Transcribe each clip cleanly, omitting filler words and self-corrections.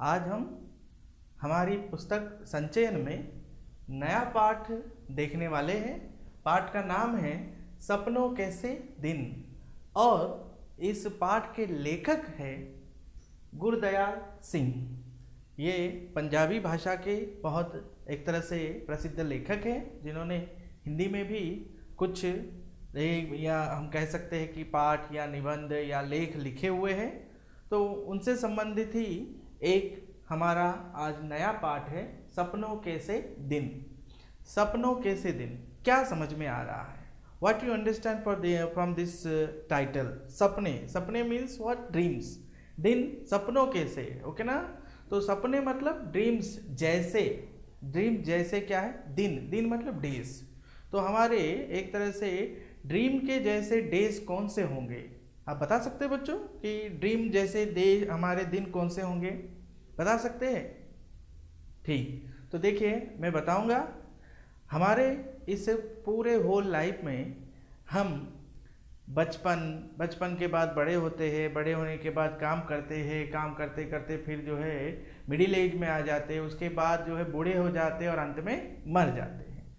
आज हम हमारी पुस्तक संचयन में नया पाठ देखने वाले हैं। पाठ का नाम है सपनों कैसे दिन और इस पाठ के लेखक है गुरदयाल सिंह। ये पंजाबी भाषा के बहुत एक तरह से प्रसिद्ध लेखक हैं जिन्होंने हिंदी में भी कुछ या हम कह सकते हैं कि पाठ या निबंध या लेख लिखे हुए हैं। तो उनसे संबंधित ही एक हमारा आज नया पाठ है सपनों कैसे दिन। सपनों कैसे दिन क्या समझ में आ रहा है? What you understand from this title? सपने, सपने मीन्स व्हाट? ड्रीम्स। दिन सपनों कैसे, ओके ना? तो सपने मतलब ड्रीम्स जैसे। ड्रीम जैसे क्या है? दिन। दिन मतलब डेज। तो हमारे एक तरह से ड्रीम के जैसे डेज कौन से होंगे? आप बता सकते हैं बच्चों कि ड्रीम जैसे डे हमारे दिन कौन से होंगे? बता सकते हैं? ठीक, तो देखिए मैं बताऊंगा। हमारे इस पूरे होल लाइफ में हम बचपन के बाद बड़े होते हैं, बड़े होने के बाद काम करते हैं, काम करते करते फिर जो है मिडिल एज में आ जाते हैं, उसके बाद जो है बूढ़े हो जाते हैं और अंत में मर जाते हैं।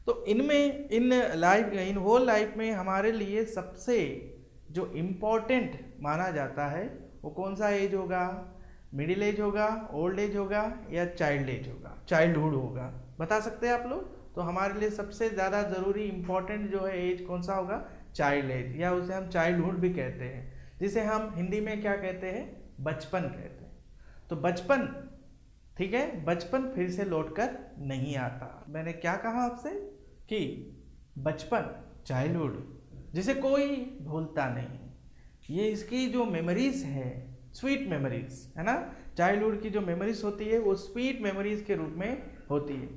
तो इनमें इन होल लाइफ में हमारे लिए सबसे जो इम्पोर्टेंट माना जाता है वो कौन सा एज होगा? मिडिल एज होगा, ओल्ड एज होगा या चाइल्ड एज होगा, चाइल्डहुड होगा? बता सकते हैं आप लोग? तो हमारे लिए सबसे ज़्यादा ज़रूरी इम्पोर्टेंट जो है एज कौन सा होगा? चाइल्ड एज, या उसे हम चाइल्डहुड भी कहते हैं, जिसे हम हिंदी में क्या कहते हैं? बचपन कहते हैं। तो बचपन, ठीक है, बचपन फिर से लौटकर नहीं आता। मैंने क्या कहा आपसे कि बचपन, चाइल्डहुड, जिसे कोई भूलता नहीं, ये इसकी जो मेमोरीज है, स्वीट मेमोरीज है ना। चाइल्डहुड की जो मेमोरीज होती है वो स्वीट मेमोरीज के रूप में होती है।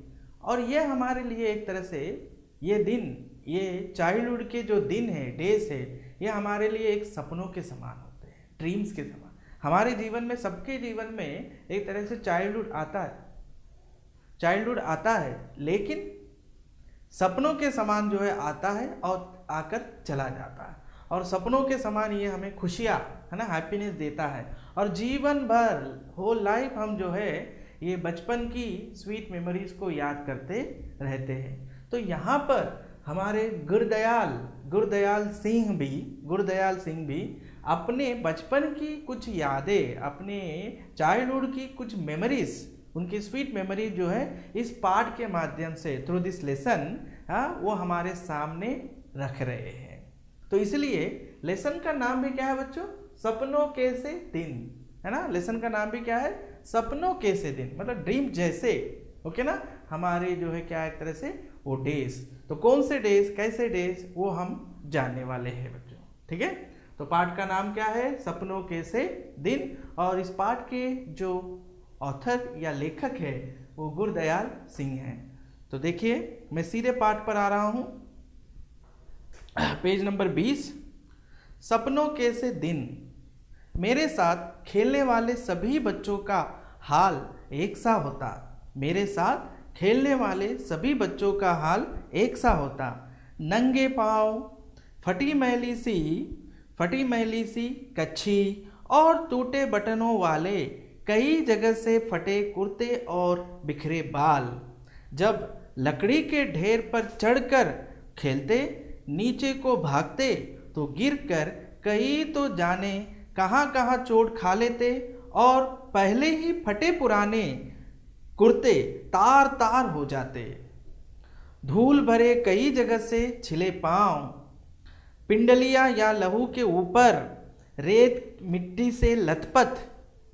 और ये हमारे लिए एक तरह से ये दिन, ये चाइल्डहुड के जो दिन है, डेज है, ये हमारे लिए एक सपनों के समान होते हैं, ड्रीम्स के समान। हमारे जीवन में, सबके जीवन में एक तरह से चाइल्डहुड आता है, चाइल्डहुड आता है, लेकिन सपनों के समान जो है आता है और आकर चला जाता है। और सपनों के समान ये हमें खुशियाँ, है ना, हैप्पीनेस देता है। और जीवन भर, होल लाइफ हम जो है ये बचपन की स्वीट मेमोरीज को याद करते रहते हैं। तो यहाँ पर हमारे गुरदयाल सिंह भी अपने बचपन की कुछ यादें, अपने चाइल्डहुड की कुछ मेमोरीज, उनकी स्वीट मेमोरीज जो है इस पाठ के माध्यम से, थ्रू दिस लेसन, वो हमारे सामने रख रहे हैं। तो इसलिए लेसन का नाम भी क्या है बच्चों? सपनों कैसे दिन, है ना। लेसन का नाम भी क्या है? सपनों कैसे दिन, मतलब ड्रीम जैसे, ओके ना। हमारे जो है क्या एक तरह से वो डेज, तो कौन से डेज, कैसे डेज, वो हम जानने वाले हैं बच्चों, ठीक है। तो पाठ का नाम क्या है? सपनों कैसे दिन। और इस पाठ के जो ऑथर या लेखक है वो गुरदयाल सिंह हैं। तो देखिए मैं सीधे पाठ पर आ रहा हूं, पेज नंबर 20। सपनों कैसे दिन। मेरे साथ खेलने वाले सभी बच्चों का हाल एक सा होता। मेरे साथ खेलने वाले सभी बच्चों का हाल एक सा होता। नंगे पाँव, फटी मैली सी कच्छी और टूटे बटनों वाले कई जगह से फटे कुर्ते और बिखरे बाल। जब लकड़ी के ढेर पर चढ़कर खेलते, नीचे को भागते तो गिरकर कई तो जाने कहाँ कहाँ चोट खा लेते और पहले ही फटे पुराने कुर्ते तार तार हो जाते। धूल भरे कई जगह से छिले पांव, पिंडलियां या लहू के ऊपर रेत मिट्टी से लथपथ,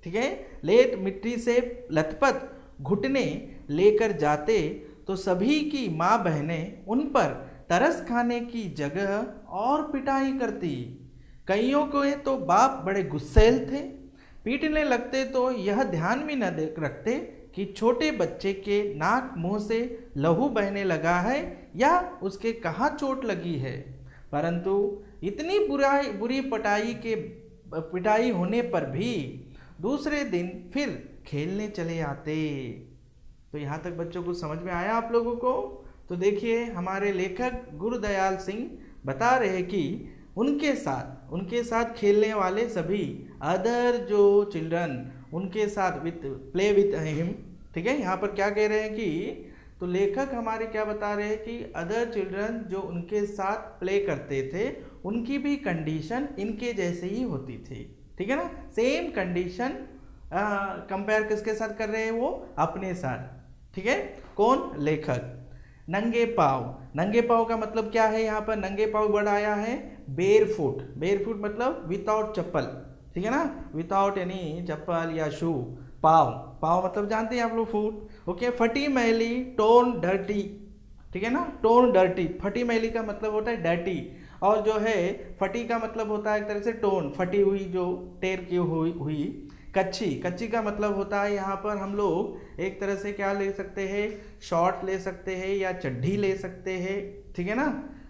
ठीक है, रेत मिट्टी से लथपथ घुटने लेकर जाते तो सभी की माँ बहनें उन पर तरस खाने की जगह और पिटाई करती। कईयों को तो बाप बड़े गुस्सैल थे, पीटने लगते तो यह ध्यान भी न रखते कि छोटे बच्चे के नाक मुंह से लहू बहने लगा है या उसके कहाँ चोट लगी है। परंतु इतनी बुरी पिटाई होने पर भी दूसरे दिन फिर खेलने चले आते। तो यहाँ तक बच्चों को समझ में आया आप लोगों को? तो देखिए हमारे लेखक गुरदयाल सिंह बता रहे कि उनके साथ खेलने वाले सभी अदर जो चिल्ड्रन, उनके साथ विथ प्ले विथ हिम, ठीक है। यहाँ पर क्या कह रहे हैं कि तो लेखक हमारे क्या बता रहे हैं कि अदर चिल्ड्रन जो उनके साथ प्ले करते थे उनकी भी कंडीशन इनके जैसे ही होती थी, ठीक है ना। सेम कंडीशन कंपेयर किसके साथ कर रहे हैं, वो अपने साथ, ठीक है। कौन, लेखक। नंगे पाँव, नंगे पाँव का मतलब क्या है, यहाँ पर नंगे पाँव वर्ड आया है बेयर फुट, बेयर फुट मतलब विदाउट चप्पल, ठीक है ना, विदाउट एनी चप्पल या शू। पाँव, पाँव मतलब जानते हैं आप लोग फुट, ओके। फटी मैली, टोन डर्टी, ठीक है ना, टोन डर्टी, फटी मैली का मतलब होता है डर्टी, और जो है फटी का मतलब होता है एक तरह से टोन, फटी हुई, जो टेर की हुई। कच्ची, कच्ची का मतलब होता है यहाँ पर हम लोग एक तरह से क्या ले सकते हैं, शॉर्ट ले सकते हैं या चड्ढी ले सकते हैं, ठीक है ना,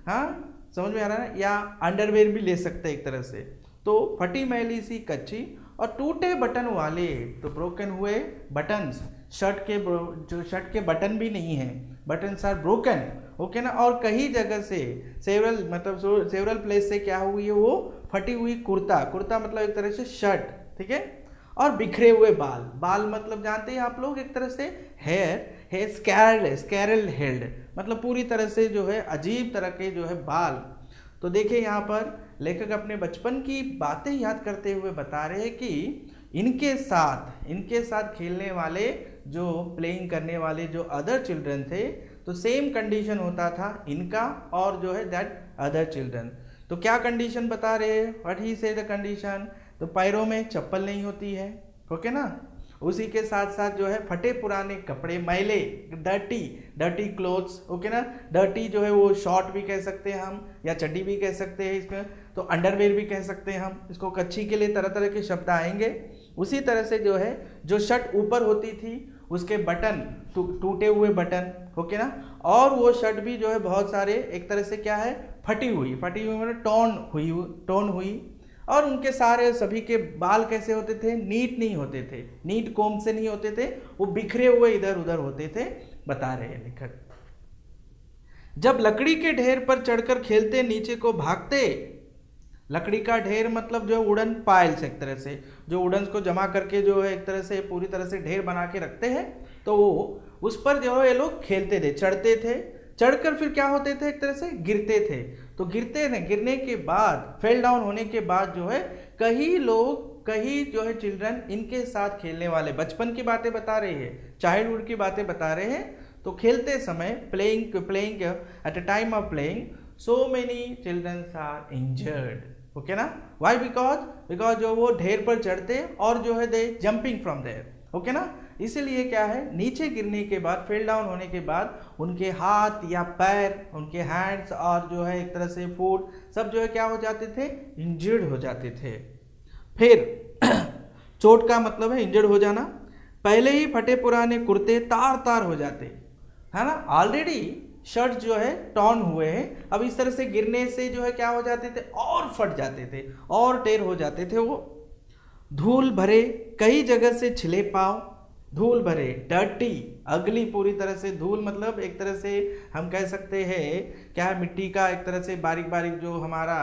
हाँ समझ में आ रहा है ना, या अंडरवेयर भी ले सकते हैं एक तरह से। तो फटी मैली सी, कच्ची, और टूटे बटन वाले, तो ब्रोकन हुए बटन्स, शर्ट के जो शर्ट के बटन भी नहीं है, बटन्स आर ब्रोकन, ओके ना। और कई जगह से सेवरल मतलब सेवरल प्लेस से क्या हुई है, वो फटी हुई कुर्ता, कुर्ता मतलब एक तरह से शर्ट, ठीक है। और बिखरे हुए बाल, बाल मतलब जानते हैं आप लोग एक तरह से हेयर स्कैरल हेल्ड, मतलब पूरी तरह से जो है अजीब तरह के जो है बाल। तो देखिए यहाँ पर लेखक अपने बचपन की बातें याद करते हुए बता रहे हैं कि इनके साथ खेलने वाले, जो प्लेइंग करने वाले जो अदर चिल्ड्रन थे, तो सेम कंडीशन होता था इनका और जो है दैट अदर चिल्ड्रन। तो क्या कंडीशन बता रहे हैं, व्हाट ही से द कंडीशन, तो पैरों में चप्पल नहीं होती है, ओके ना। उसी के साथ साथ जो है फटे पुराने कपड़े, मैले, डर्टी क्लोथ्स, ओके ना। डर्टी जो है वो शॉर्ट भी कह सकते हैं हम, या चड्डी भी कह सकते हैं इसमें, तो अंडरवेयर भी कह सकते हैं हम इसको। कच्ची के लिए तरह तरह के शब्द आएंगे। उसी तरह से जो है जो शर्ट ऊपर होती थी उसके बटन, टूटे हुए बटन, ओके ना। और वो शर्ट भी जो है बहुत सारे एक तरह से क्या है, फटी हुई मतलब टोन हुई। और उनके सारे सभी के बाल कैसे होते थे, नीट नहीं होते थे, नीट कोम से नहीं होते थे, वो बिखरे हुए इधर उधर होते थे, बता रहे हैं लेखक। जब लकड़ी के ढेर पर चढ़कर खेलते नीचे को भागते, लकड़ी का ढेर मतलब जो वुडन पाइल्स, एक तरह से जो वुडन्स को जमा करके जो है एक तरह से पूरी तरह से ढेर बना के रखते हैं, तो वो उस पर जो है ये लोग खेलते थे, चढ़ते थे, चढ़कर फिर क्या होते थे, एक तरह से गिरते थे। तो गिरने के बाद, फेल डाउन होने के बाद जो है कई जो है चिल्ड्रन इनके साथ खेलने वाले, बचपन की बातें बता रहे हैं, चाइल्डहुड की बातें बता रहे हैं। तो खेलते समय playing at a time of playing so many children are injured, okay ना। वाई, बिकॉज जो वो ढेर पर चढ़ते और जो है they jumping from there, okay ना। इसीलिए क्या है, नीचे गिरने के बाद, फेल डाउन होने के बाद उनके हाथ या पैर, उनके हैंड्स और जो है एक तरह से फुट, सब जो है क्या हो जाते थे, इंजर्ड हो जाते थे। फिर चोट का मतलब है इंजर्ड हो जाना। पहले ही फटे पुराने कुर्ते तार हो जाते, है ना, ऑलरेडी शर्ट जो है टॉर्न हुए हैं, अब इस तरह से गिरने से जो है क्या हो जाते थे, और फट जाते थे और टेर हो जाते थे वो। धूल भरे कई जगह से छिले पाँव, धूल भरे, डर्टी, अगली, पूरी तरह से धूल मतलब एक तरह से हम कह सकते हैं क्या है, मिट्टी का एक तरह से बारीक बारीक जो हमारा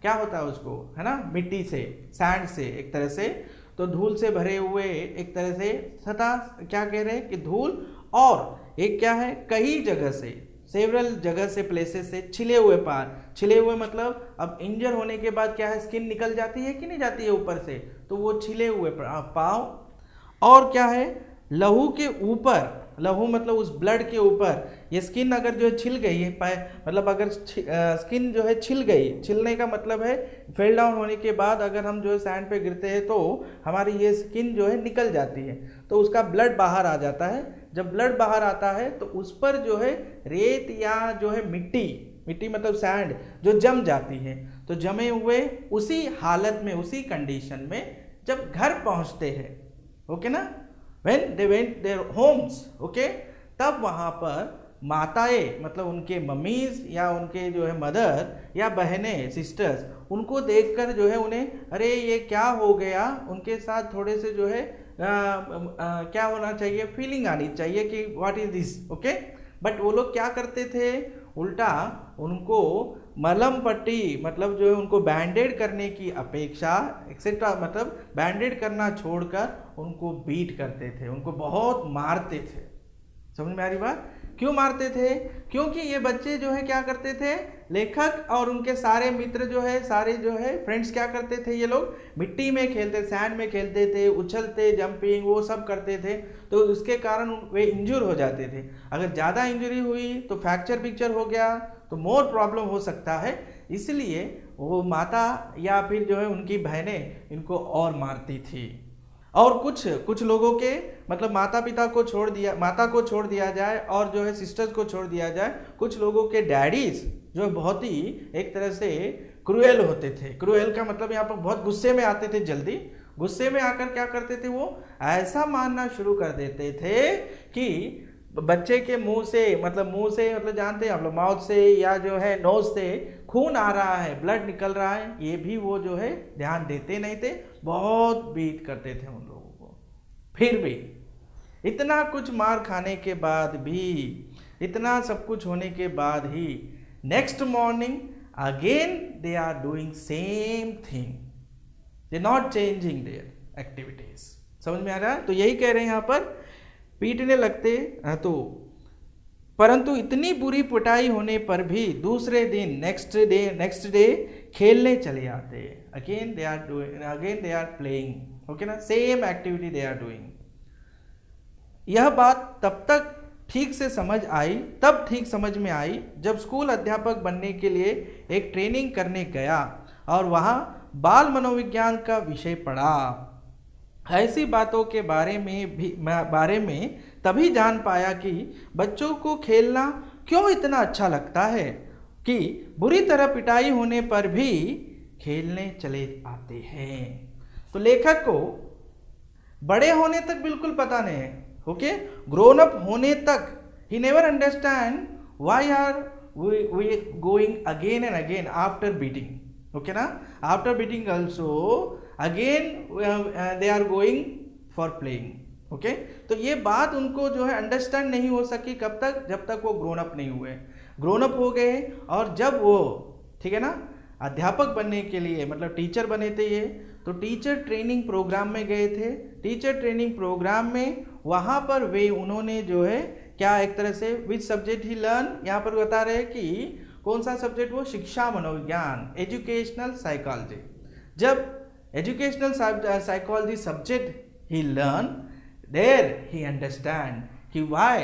क्या होता है उसको, है ना, मिट्टी से, सैंड से एक तरह से, तो धूल से भरे हुए एक तरह से सतह, क्या कह रहे हैं कि धूल, और एक क्या है, कई जगह से, सेवरल जगह से, प्लेसेस से छिले हुए पार, छिले हुए मतलब अब इंजर होने के बाद क्या है, स्किन निकल जाती है कि नहीं जाती है ऊपर से, तो वो छिले हुए पाँव। और क्या है, लहू के ऊपर, लहू मतलब उस ब्लड के ऊपर, ये स्किन अगर जो है छिल गई है, मतलब अगर स्किन जो है छिल गई, छिलने का मतलब है फेल डाउन होने के बाद अगर हम जो है सैंड पे गिरते हैं तो हमारी ये स्किन जो है निकल जाती है, तो उसका ब्लड बाहर आ जाता है। जब ब्लड बाहर आता है तो उस पर जो है रेत या जो है मिट्टी मतलब सैंड जो जम जाती है, तो जमे हुए उसी हालत में, उसी कंडीशन में जब घर पहुंचते हैं, ओके ना, when they went their homes, okay, तब वहाँ पर माताएं मतलब उनके मम्मीज या उनके जो है मदर या बहनें, सिस्टर्स, उनको देखकर जो है उन्हें, अरे ये क्या हो गया, उनके साथ थोड़े से जो है क्या होना चाहिए, फीलिंग आनी चाहिए कि what is this, okay. But वो लोग क्या करते थे, उल्टा उनको मलहम पट्टी मतलब जो है उनको बैंडेड करने की अपेक्षा एक्सेट्रा मतलब बैंडेड करना छोड़कर उनको बीट करते थे, उनको बहुत मारते थे। समझ में आ रही बात? क्यों मारते थे? क्योंकि ये बच्चे जो है क्या करते थे, लेखक और उनके सारे मित्र जो है, सारे जो है फ्रेंड्स क्या करते थे, ये लोग मिट्टी में खेलते, सैंड में खेलते थे, उछलते, जंपिंग वो सब करते थे, तो उसके कारण वे इंजूर हो जाते थे। अगर ज़्यादा इंजरी हुई तो फ्रैक्चर पिक्चर हो गया तो मोर प्रॉब्लम हो सकता है, इसलिए वो माता या फिर जो है उनकी बहनें इनको और मारती थी। और कुछ लोगों के मतलब माता को छोड़ दिया जाए और जो है सिस्टर्स को छोड़ दिया जाए, कुछ लोगों के डैडीज जो बहुत ही एक तरह से क्रूएल होते थे। क्रूएल का मतलब यहाँ पर बहुत गुस्से में आते थे, जल्दी गुस्से में आकर क्या करते थे, वो ऐसा मारना शुरू कर देते थे कि बच्चे के मुंह से मतलब जानते हैं आप लोग, माउथ से या जो है नोज से खून आ रहा है, ब्लड निकल रहा है, ये भी वो जो है ध्यान देते नहीं थे, बहुत बीट करते थे उन लोगों को। फिर भी इतना कुछ मार खाने के बाद भी, इतना सब कुछ होने के बाद ही next morning again they are doing same thing, they not changing their activities. समझ में आ रहा है? तो यही कह रहे हैं यहाँ पर, पीटने लगते तो परंतु इतनी बुरी पिटाई होने पर भी दूसरे दिन नेक्स्ट डे खेलने चले आते। Again they are playing, okay ना, same activity they are doing. यह बात तब ठीक समझ में आई जब स्कूल अध्यापक बनने के लिए एक ट्रेनिंग करने गया और वहाँ बाल मनोविज्ञान का विषय पढ़ा। ऐसी बातों के बारे में तभी जान पाया कि बच्चों को खेलना क्यों इतना अच्छा लगता है कि बुरी तरह पिटाई होने पर भी खेलने चले आते हैं। तो लेखक को बड़े होने तक बिल्कुल पता नहीं है, ओके, ग्रोन अप होने तक ही never understand why are we going again and again after beating, okay ना, after beating also again they are going for playing, okay. तो ये बात उनको जो है अंडरस्टैंड नहीं हो सकी, कब तक, जब तक वो ग्रोन अप नहीं हुए। ग्रोन अप हो गए और जब वो, ठीक है ना, अध्यापक बनने के लिए मतलब टीचर बने थे ये, तो टीचर ट्रेनिंग प्रोग्राम में गए थे। टीचर ट्रेनिंग प्रोग्राम में वहाँ पर उन्होंने जो है क्या एक तरह से विच सब्जेक्ट ही लर्न, यहाँ पर बता रहे हैं कि कौन सा सब्जेक्ट, वो शिक्षा मनोविज्ञान, एजुकेशनल साइकोलॉजी। जब educational psychology subject he learn, there he understand कि why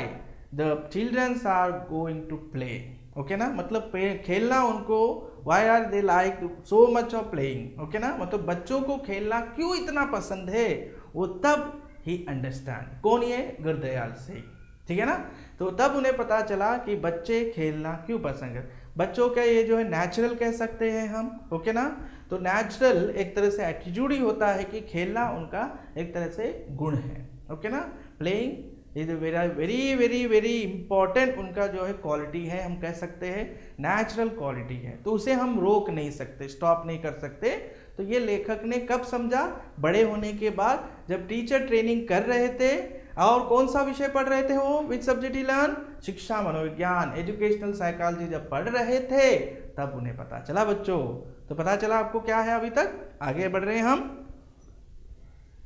the children are going to play, okay ना, मतलब खेलना उनको, why are they like so much of playing, okay ना, मतलब बच्चों को खेलना क्यों इतना पसंद है, वो तब ही understand। कौन ये? गुरदयाल सिंह, ठीक है ना। तो तब उन्हें पता चला कि बच्चे खेलना क्यों पसंद है। बच्चों का ये जो है नेचुरल कह सकते हैं हम, ओके ना। तो नेचुरल एक तरह से एटीट्यूड ही होता है कि खेलना उनका एक तरह से गुण है, ओके ना। Playing is very very very important उनका जो है क्वालिटी है, हम कह सकते हैं नेचुरल क्वालिटी है, तो उसे हम रोक नहीं सकते, स्टॉप नहीं कर सकते। तो ये लेखक ने कब समझा? बड़े होने के बाद, जब टीचर ट्रेनिंग कर रहे थे और कौन सा विषय पढ़ रहे थे वो, विच सब्जेक्ट ही लर्न, शिक्षा मनोविज्ञान, एजुकेशनल साइकोलॉजी जब पढ़ रहे थे तब उन्हें पता चला बच्चों। तो पता चला आपको क्या है, अभी तक आगे बढ़ रहे हैं हम।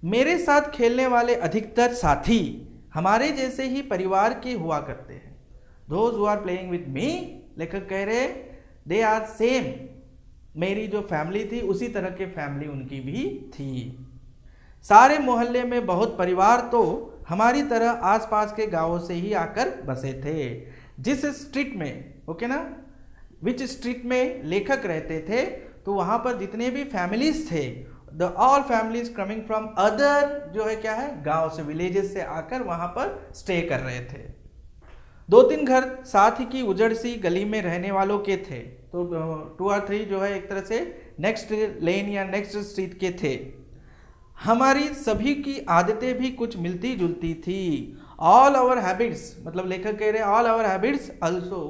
मेरे साथ खेलने वाले अधिकतर साथी हमारे जैसे ही परिवार के हुआ करते हैं। Those who are playing with me, लेखक कह रहे they are same, मेरी जो फैमिली थी उसी तरह के फैमिली उनकी भी थी। सारे मोहल्ले में बहुत परिवार तो हमारी तरह आसपास के गांवों से ही आकर बसे थे। जिस स्ट्रीट में, ओके ना, विच स्ट्रीट में लेखक रहते थे, तो वहां पर जितने भी फैमिलीज थे, the all families coming from other जो है क्या है, गांव से, विलेजेस से आकर वहां पर स्टे कर रहे थे। 2-3 घर साथ ही की उजड़ सी गली में रहने वालों के थे, तो 2 और 3 जो है एक तरह से नेक्स्ट लेन या नेक्स्ट स्ट्रीट के थे। हमारी सभी की आदतें भी कुछ मिलती जुलती थी। ऑल आवर हैबिट्स, मतलब लेखक कह रहे ऑल आवर हैबिट्स आल्सो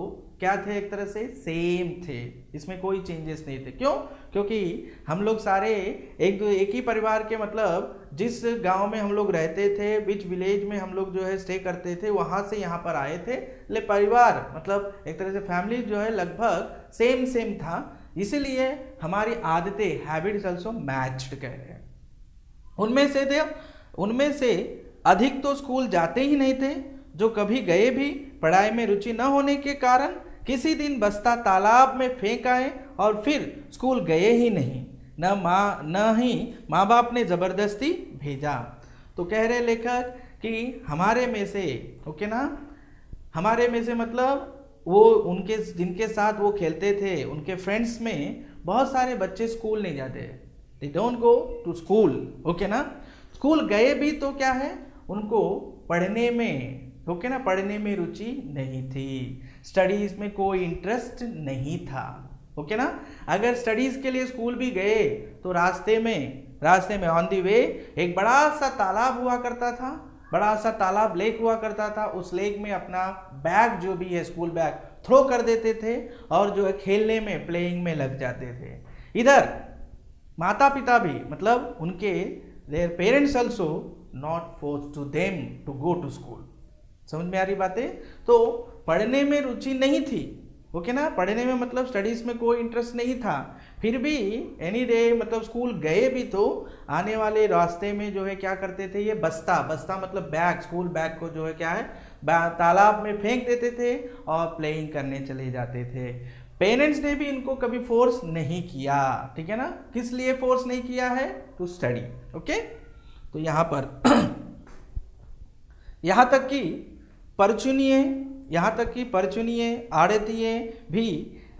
क्या थे, एक तरह से सेम थे, इसमें कोई चेंजेस नहीं थे। क्यों? क्योंकि हम लोग सारे एक ही परिवार के, मतलब जिस गांव में हम लोग रहते थे, विच विलेज में हम लोग जो है स्टे करते थे, वहां से यहाँ पर आए थे। ले परिवार मतलब एक तरह से फैमिली जो है लगभग सेम था, इसीलिए हमारी आदतें, हैबिट्स ऑल्सो मैच्ड कह रहे हैं। उनमें से अधिक तो स्कूल जाते ही नहीं थे, जो कभी गए भी पढ़ाई में रुचि न होने के कारण किसी दिन बस्ता तालाब में फेंक आए और फिर स्कूल गए ही नहीं, न ही माँ बाप ने ज़बरदस्ती भेजा। तो कह रहे लेखक कि हमारे में से, ओके ना, हमारे में से मतलब वो उनके जिनके साथ वो खेलते थे, उनके फ्रेंड्स में बहुत सारे बच्चे स्कूल नहीं जाते, they don't go to school, okay ना। स्कूल गए भी तो क्या है, उनको पढ़ने में, ओके ना, पढ़ने में रुचि नहीं थी, स्टडीज में कोई इंटरेस्ट नहीं था, ओके ना। अगर स्टडीज के लिए स्कूल भी गए तो रास्ते में ऑन दी वे एक बड़ा सा तालाब हुआ करता था, बड़ा सा तालाब लेक हुआ करता था। उस लेक में अपना बैग जो भी है, स्कूल बैग थ्रो कर देते थे और जो है खेलने में, प्लेइंग में लग जाते थे। इधर माता पिता भी, मतलब उनके their parents also not force to them to go to school. समझ में आ रही बातें? तो पढ़ने में रुचि नहीं थी, ओके ना, पढ़ने में मतलब स्टडीज में कोई इंटरेस्ट नहीं था, फिर भी एनी डे मतलब स्कूल गए भी तो आने वाले रास्ते में जो है क्या करते थे, ये बस्ता मतलब बैग, स्कूल बैग को जो है क्या है, तालाब में फेंक देते थे और प्लेइंग करने चले जाते थे। पेरेंट्स ने भी इनको कभी फोर्स नहीं किया, ठीक है ना। किस लिए फोर्स नहीं किया है? To study, okay. तो यहाँ पर यहाँ तक कि परचुनिये आड़तिये भी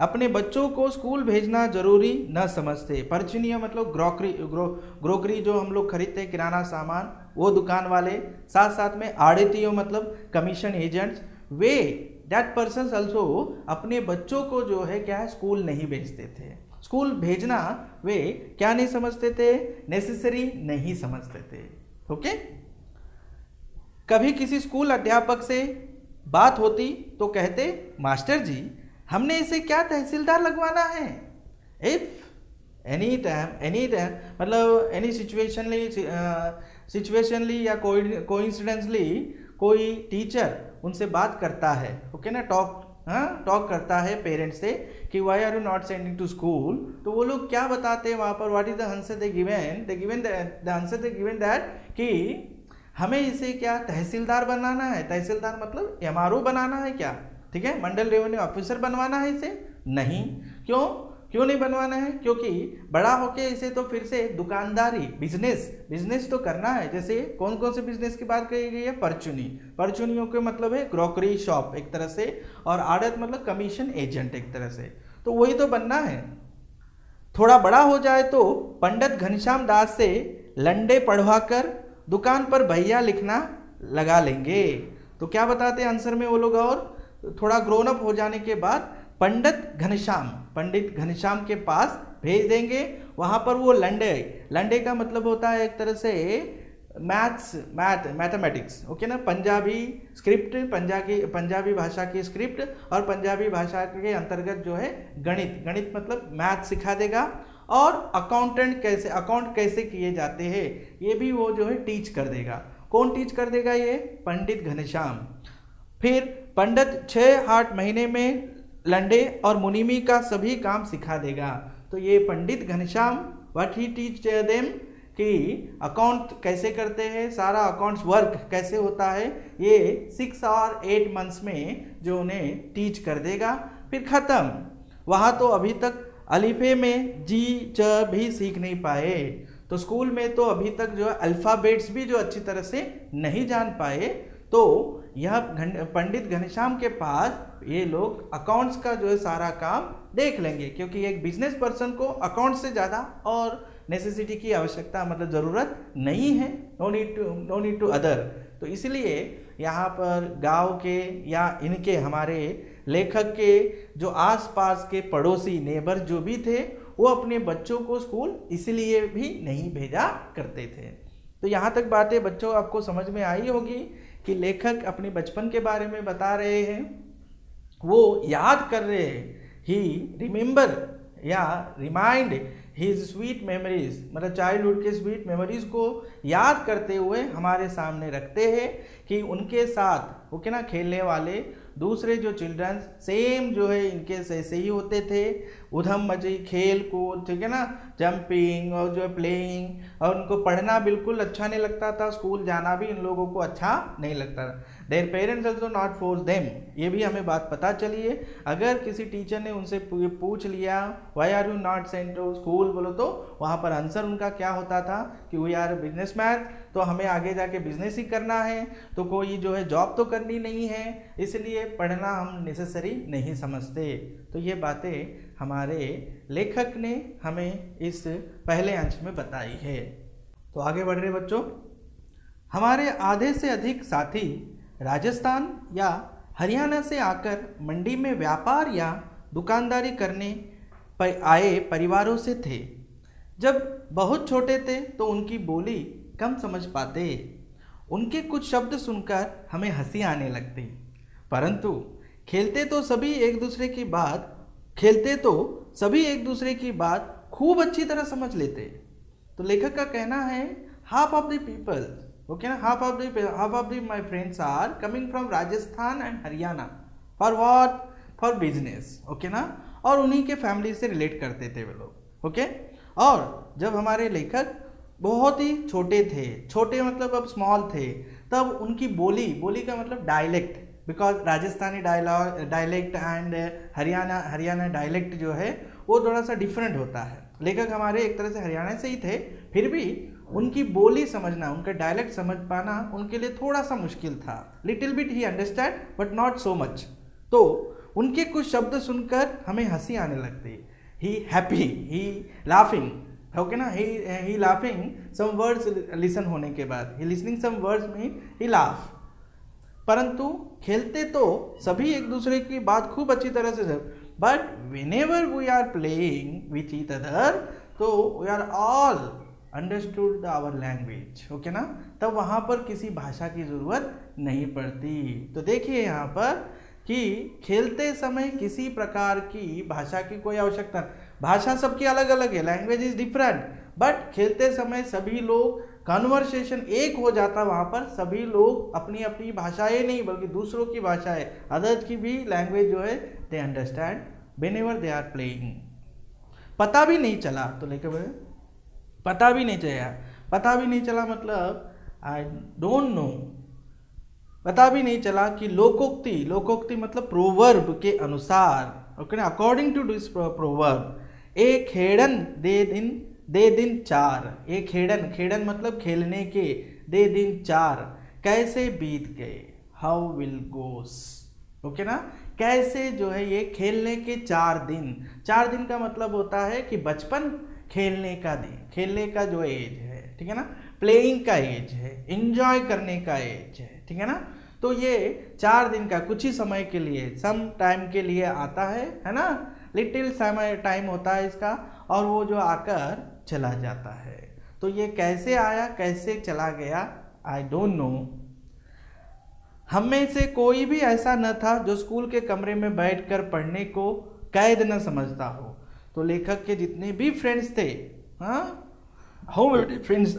अपने बच्चों को स्कूल भेजना जरूरी न समझते। परचुनिया मतलब ग्रोकरी जो हम लोग खरीदते हैं, किराना सामान, वो दुकान वाले, साथ साथ में आड़तियों मतलब commission agents, way that persons also अपने बच्चों को जो है क्या है, स्कूल नहीं भेजते थे। स्कूल भेजना वे क्या नहीं समझते थे, नेसेसरी नहीं समझते थे, ओके। कभी किसी स्कूल अध्यापक से बात होती तो कहते, मास्टर जी हमने इसे क्या तहसीलदार लगवाना है। इफ एनी टाइम मतलब एनी सिचुएशनली या कोइंसिडेंसली कोई टीचर उनसे बात करता है, ओके ना, टॉक करता है पेरेंट्स से कि why are you not sending to school, तो वो लोग क्या बताते हैं वहाँ पर, what is the answer they given that कि हमें इसे क्या तहसीलदार बनाना है। तहसीलदार मतलब एमआरओ बनाना है क्या, ठीक है, मंडल रेवेन्यू ऑफिसर बनवाना है इसे? नहीं। क्यों नहीं बनवाना है? क्योंकि बड़ा होके इसे तो फिर से दुकानदारी, बिजनेस तो करना है। जैसे कौन कौन से बिजनेस की बात कही गई है? परचुनियों के मतलब है ग्रोकरी शॉप एक तरह से, और आड़त मतलब कमीशन एजेंट एक तरह से, तो वही तो बनना है। थोड़ा बड़ा हो जाए तो पंडित घनश्याम दास से लंडे पढ़वा कर दुकान पर भैया लिखना लगा लेंगे। तो क्या बताते हैं आंसर में वो लोग, और थोड़ा ग्रोन अप हो जाने के बाद पंडित घनश्याम के पास भेज देंगे। वहाँ पर वो लंडे का मतलब होता है एक तरह से मैथमेटिक्स, ओके ना, पंजाबी स्क्रिप्ट, पंजाबी भाषा की स्क्रिप्ट, और पंजाबी भाषा के अंतर्गत जो है गणित मतलब मैथ सिखा देगा, और अकाउंट कैसे किए जाते हैं ये भी वो जो है टीच कर देगा। कौन टीच कर देगा? ये पंडित घनश्याम। फिर पंडित 6-8 महीने में लंडे और मुनिमी का सभी काम सिखा देगा। तो ये Pandit Ghanshyam what he teach them कि अकाउंट कैसे करते हैं, सारा अकाउंट्स वर्क कैसे होता है, ये 6 और 8 मंथ्स में जो उन्हें टीच कर देगा। फिर खत्म। वहाँ तो अभी तक अलिफे में जी च भी सीख नहीं पाए, तो स्कूल में तो अभी तक जो है अल्फ़ाबेट्स भी जो अच्छी तरह से नहीं जान पाए। तो यह पंडित घनश्याम के पास ये लोग अकाउंट्स का जो है सारा काम देख लेंगे, क्योंकि एक बिजनेस पर्सन को अकाउंट्स से ज़्यादा और नेसेसिटी की आवश्यकता मतलब ज़रूरत नहीं है, नो नीड टू अदर। तो इसलिए यहाँ पर गांव के या इनके हमारे लेखक के जो आसपास के पड़ोसी नेबर जो भी थे, वो अपने बच्चों को स्कूल इसलिए भी नहीं भेजा करते थे। तो यहाँ तक बातें बच्चों आपको समझ में आई होगी कि लेखक अपने बचपन के बारे में बता रहे हैं, वो याद कर रहे हैं, ही रिमेंबर या रिमाइंड हिज स्वीट मेमोरीज, मतलब चाइल्डहुड के स्वीट मेमोरीज को याद करते हुए हमारे सामने रखते हैं कि उनके साथ ओके ना खेलने वाले दूसरे जो चिल्ड्रंस सेम जो है इनके जैसे ही होते थे, उधम मची खेल कूद, ठीक है ना, जंपिंग और जो है प्लेइंग, और उनको पढ़ना बिल्कुल अच्छा नहीं लगता था, स्कूल जाना भी इन लोगों को अच्छा नहीं लगता था। There parents also not force them, ये भी हमें बात पता चली है। अगर किसी टीचर ने उनसे पूछ लिया why are you not sent to school बोलो, तो वहाँ पर आंसर उनका क्या होता था कि वी आर बिजनेसमैन, तो हमें आगे जाके बिजनेस ही करना है, तो कोई जो है जॉब तो करनी नहीं है, इसलिए पढ़ना हम नेसेसरी नहीं समझते। तो ये बातें हमारे लेखक ने हमें इस पहले अंश में बताई है। तो आगे बढ़ रहे बच्चों, हमारे आधे से अधिक साथी राजस्थान या हरियाणा से आकर मंडी में व्यापार या दुकानदारी करने पर आए परिवारों से थे। जब बहुत छोटे थे तो उनकी बोली कम समझ पाते, उनके कुछ शब्द सुनकर हमें हंसी आने लगती, परंतु खेलते तो सभी एक दूसरे की बात खूब अच्छी तरह समझ लेते। तो लेखक का कहना है half of the people, okay ना, half of the my friends are coming from Rajasthan and Haryana for what, for business, okay ना, और उन्हीं के फैमिली से रिलेट करते थे वे लोग, ओके। और जब हमारे लेखक बहुत ही छोटे थे, छोटे मतलब अब स्मॉल थे, तब उनकी बोली का मतलब dialect, because Rajasthani dialect and Haryana dialect जो है वो थोड़ा सा डिफरेंट होता है। लेखक हमारे एक तरह से हरियाणा से ही थे, फिर भी उनकी बोली समझना, उनका डायलेक्ट समझ पाना उनके लिए थोड़ा सा मुश्किल था। Little bit he understand but not so much. तो उनके कुछ शब्द सुनकर हमें हंसी आने लगती, he happy, he laughing, okay ना, he laughing some words listen होने के बाद, he listening some words mean he laugh. परंतु खेलते तो सभी एक दूसरे की बात खूब अच्छी तरह से, but whenever we are playing with each other, तो we are all understood our language, okay ना, तब वहाँ पर किसी भाषा की ज़रूरत नहीं पड़ती। तो देखिए यहाँ पर कि खेलते समय किसी प्रकार की भाषा की कोई आवश्यकता, भाषा सबकी अलग अलग है, लैंग्वेज इज डिफरेंट, बट खेलते समय सभी लोग कन्वर्सेशन एक हो जाता, वहाँ पर सभी लोग अपनी अपनी भाषाएं नहीं बल्कि दूसरों की भाषाएं, अदर्स की भी लैंग्वेज जो है they understand whenever they are playing. पता भी नहीं चला, तो लेकर पता भी नहीं चला मतलब आई डोंट नो, पता भी नहीं चला कि लोकोक्ति मतलब प्रोवर्ब के अनुसार, ओके ना, अकॉर्डिंग टू दिस प्रोवर्ब, एक खेड़न दे दिन चार, एक खेड़न मतलब खेलने के, दे दिन चार, कैसे बीत गए, हाउ विल गोस, ओके ना, कैसे जो है ये खेलने के 4 दिन का मतलब होता है कि बचपन, खेलने का दिन, खेलने का जो एज है, ठीक है ना, प्लेइंग का एज है, एंजॉय करने का एज है, ठीक है ना। तो ये 4 दिन का कुछ ही समय के लिए, सम टाइम के लिए आता है ना, लिटिल समय टाइम होता है इसका, और वो जो आकर चला जाता है। तो ये कैसे आया कैसे चला गया, आई डोंट नो। हम में से कोई भी ऐसा न था जो स्कूल के कमरे में बैठकर पढ़ने को कैद न समझता हो। तो लेखक के जितने भी फ्रेंड्स थे, हाँ, हाउ मेनी फ्रेंड्स